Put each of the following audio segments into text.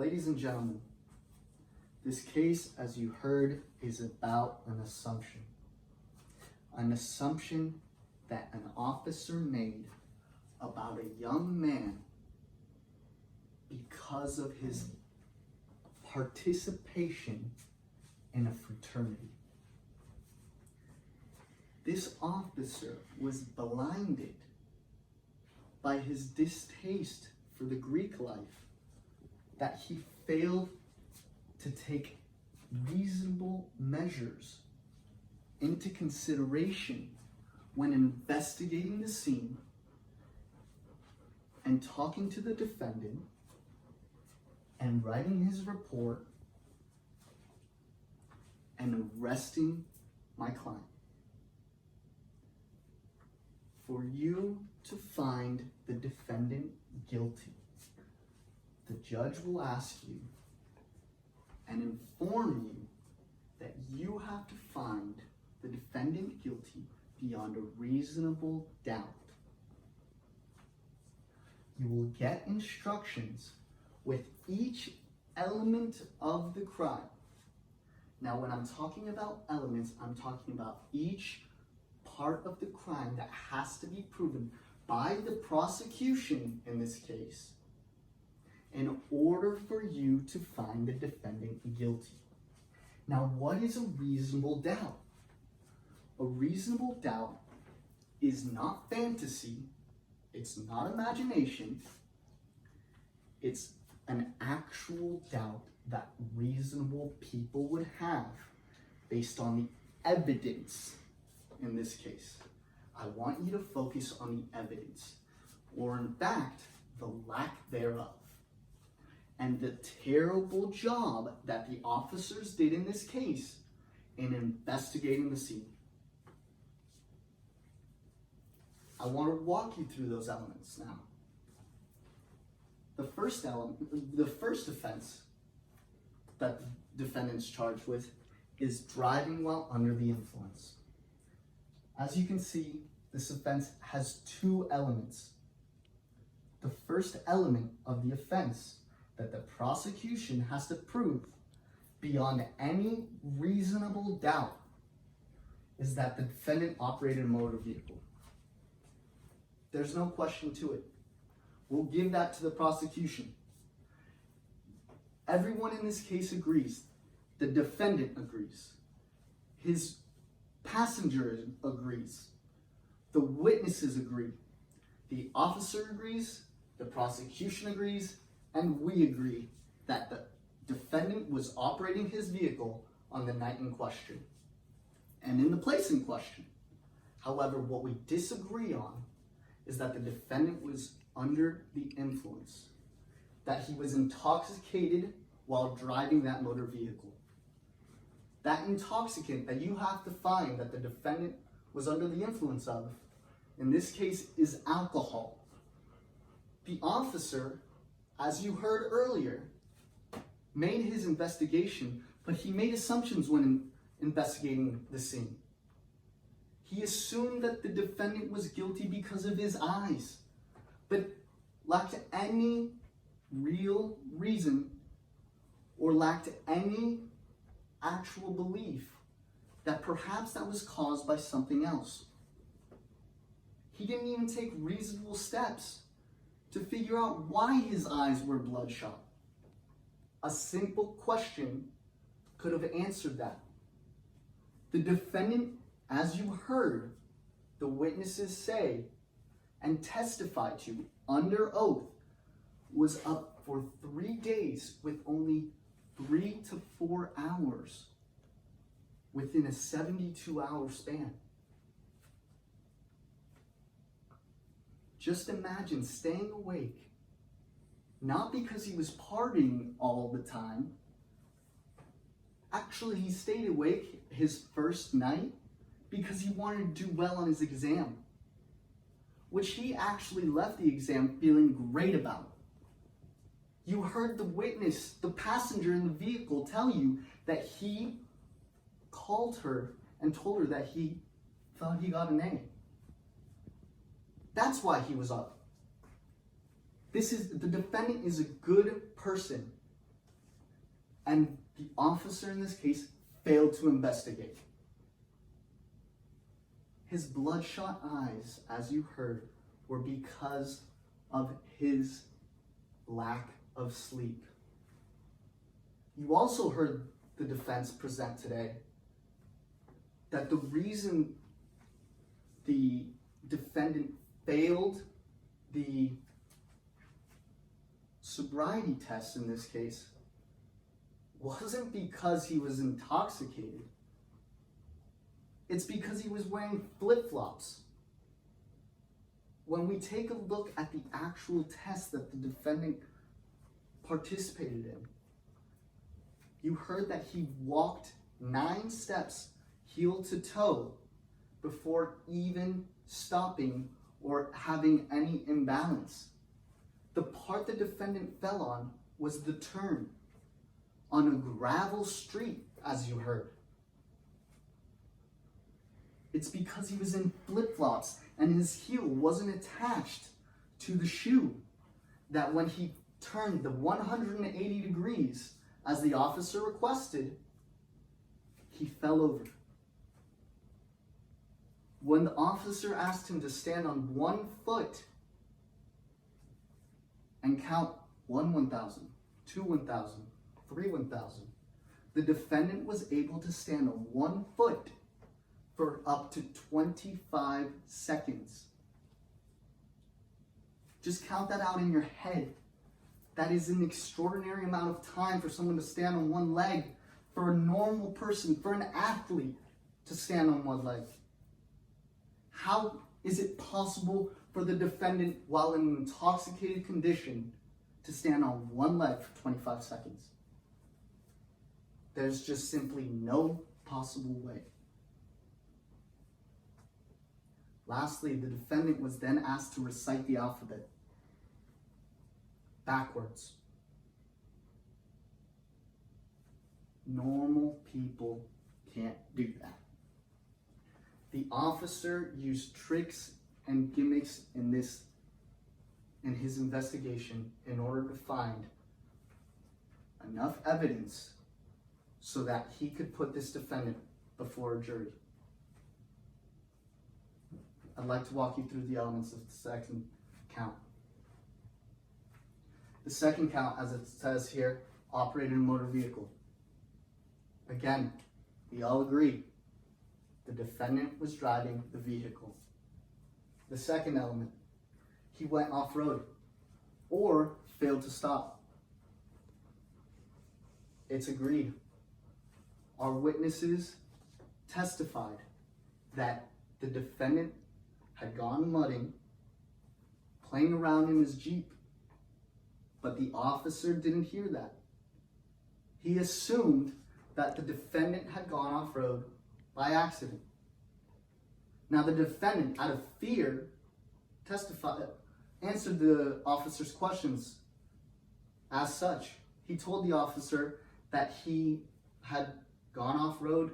Ladies and gentlemen, this case, as you heard, is about an assumption. An assumption that an officer made about a young man because of his participation in a fraternity. This officer was blinded by his distaste for the Greek life, that he failed to take reasonable measures into consideration when investigating the scene and talking to the defendant and writing his report and arresting my client. For you to find the defendant guilty, the judge will ask you and inform you that you have to find the defendant guilty beyond a reasonable doubt. You will get instructions with each element of the crime. Now, when I'm talking about elements, I'm talking about each part of the crime that has to be proven by the prosecution in this case in order for you to find the defendant guilty. Now, what is a reasonable doubt? A reasonable doubt is not fantasy, it's not imagination, it's an actual doubt that reasonable people would have based on the evidence in this case. I want you to focus on the evidence, or in fact, the lack thereof, and the terrible job that the officers did in this case in investigating the scene. I want to walk you through those elements now. The first offense that the defendant's charged with is driving while under the influence. As you can see, this offense has two elements. The first element of the offense that the prosecution has to prove beyond any reasonable doubt is that the defendant operated a motor vehicle. There's no question to it. We'll give that to the prosecution. Everyone in this case agrees. The defendant agrees. His passenger agrees. The witnesses agree. The officer agrees. The prosecution agrees. And we agree that the defendant was operating his vehicle on the night in question and in the place in question. However, what we disagree on is that the defendant was under the influence, that he was intoxicated while driving that motor vehicle. That intoxicant that you have to find that the defendant was under the influence of, in this case, is alcohol. The officer, as you heard earlier, made his investigation, but he made assumptions when investigating the scene. He assumed that the defendant was guilty because of his eyes, but lacked any real reason or lacked any actual belief that perhaps that was caused by something else. He didn't even take reasonable steps to figure out why his eyes were bloodshot. A simple question could have answered that. The defendant, as you heard the witnesses say and testify to under oath, was up for 3 days with only 3 to 4 hours within a 72-hour span. Just imagine staying awake, not because he was partying all the time. Actually, he stayed awake his first night because he wanted to do well on his exam, which he actually left the exam feeling great about. You heard the witness, the passenger in the vehicle, tell you that he called her and told her that he thought he got an A. That's why he was up. The defendant is a good person. And the officer in this case failed to investigate. His bloodshot eyes, as you heard, were because of his lack of sleep. You also heard the defense present today that the reason the defendant failed the sobriety test in this case wasn't because he was intoxicated. It's because he was wearing flip-flops. When we take a look at the actual test that the defendant participated in, you heard that he walked 9 steps heel to toe before even stopping or having any imbalance. The part the defendant fell on was the turn on a gravel street, as you heard. It's because he was in flip-flops and his heel wasn't attached to the shoe that when he turned the 180 degrees, as the officer requested, he fell over. When the officer asked him to stand on 1 foot and count 1 1,000, 2 1,000, 3 1,000, the defendant was able to stand on 1 foot for up to 25 seconds. Just count that out in your head. That is an extraordinary amount of time for someone to stand on 1 leg, for a normal person, for an athlete to stand on 1 leg. How is it possible for the defendant, while in an intoxicated condition, to stand on 1 leg for 25 seconds? There's just simply no possible way. Lastly, the defendant was then asked to recite the alphabet backwards. Normal people can't do that. The officer used tricks and gimmicks in his investigation in order to find enough evidence so that he could put this defendant before a jury. I'd like to walk you through the elements of the second count. The second count, as it says here, operated a motor vehicle. Again, we all agree the defendant was driving the vehicle. The second element, he went off-road or failed to stop. It's agreed. Our witnesses testified that the defendant had gone mudding, playing around in his Jeep, but the officer didn't hear that. He assumed that the defendant had gone off-road by accident. Now the defendant, out of fear, answered the officer's questions as such. He told the officer that he had gone off-road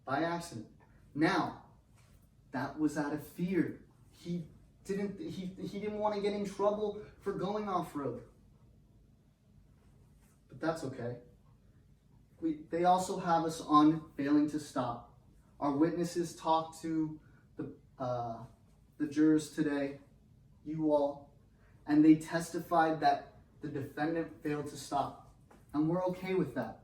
by accident. Now, that was out of fear. He didn't want to get in trouble for going off-road. But that's okay. They also have us on failing to stop. Our witnesses talked to the jurors today, you all, and they testified that the defendant failed to stop. And we're okay with that.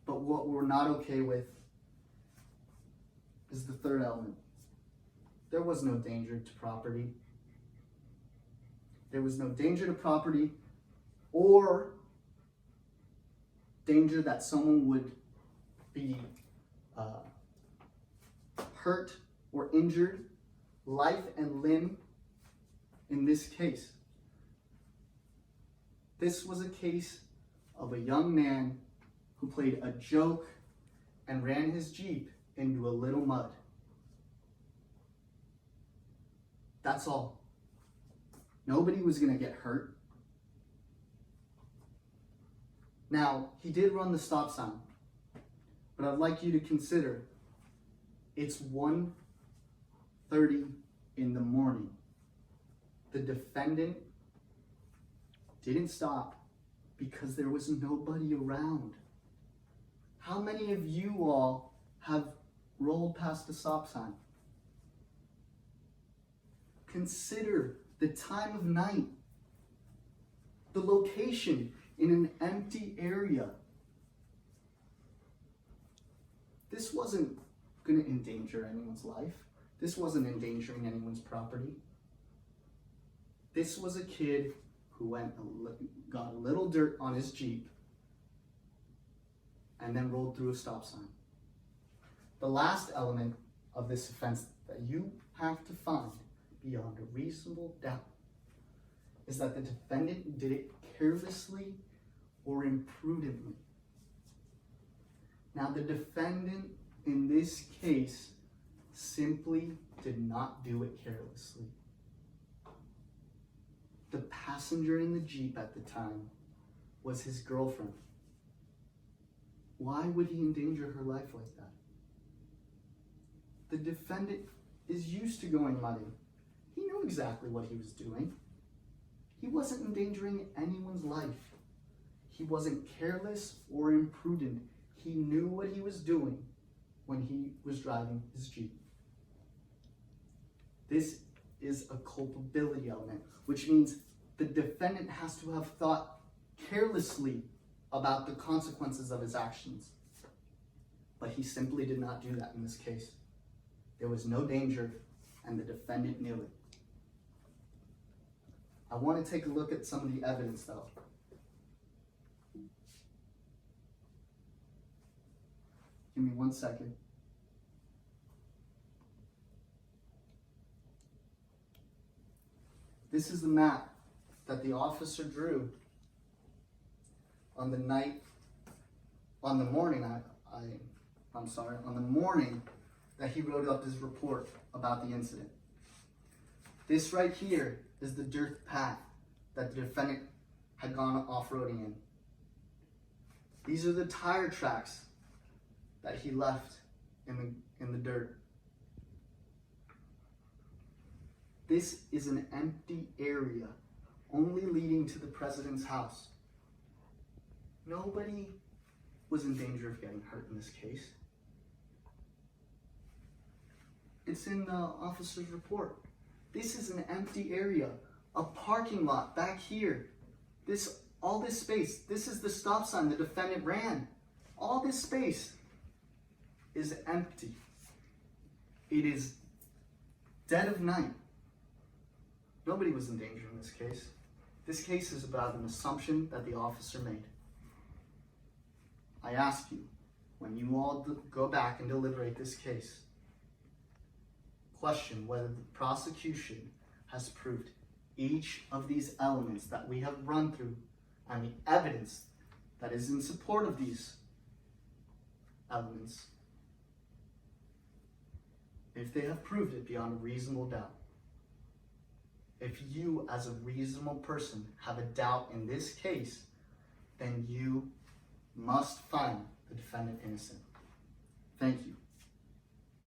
But what we're not okay with is the third element. There was no danger to property. There was no danger to property or danger that someone would be hurt or injured, life and limb in this case. This was a case of a young man who played a joke and ran his Jeep into a little mud. That's all. Nobody was going to get hurt. Now, he did run the stop sign, but I'd like you to consider it's 1:30 in the morning. The defendant didn't stop Because there was nobody around. How many of you all have rolled past a stop sign? Consider the time of night, the location in an empty area. This wasn't going to endanger anyone's life. This wasn't endangering anyone's property. This was a kid who got a little dirt on his Jeep and then rolled through a stop sign. The last element of this offense that you have to find beyond a reasonable doubt is that the defendant did it carelessly or imprudently. Now, the defendant in this case simply did not do it carelessly. The passenger in the Jeep at the time was his girlfriend. Why would he endanger her life like that? The defendant is used to going muddy. He knew exactly what he was doing. He wasn't endangering anyone's life. He wasn't careless or imprudent. He knew what he was doing when he was driving his Jeep. This is a culpability element, which means the defendant has to have thought carelessly about the consequences of his actions. But he simply did not do that in this case. There was no danger, and the defendant knew it. I want to take a look at some of the evidence, though. Give me 1 second. This is the map that the officer drew on the morning that he wrote up his report about the incident. This right here is the dirt path that the defendant had gone off-roading in. These are the tire tracks that he left in the dirt. This is an empty area only leading to the president's house. Nobody was in danger of getting hurt in this case. It's in the officer's report. This is an empty area, a parking lot back here. All this space, this is the stop sign the defendant ran. All this space is empty. It is dead of night. Nobody was in danger in this case. This case is about an assumption that the officer made. I ask you, when you all go back and deliberate this case, question whether the prosecution has proved each of these elements that we have run through and the evidence that is in support of these elements, if they have proved it beyond a reasonable doubt. If you, as a reasonable person, have a doubt in this case, then you must find the defendant innocent. Thank you.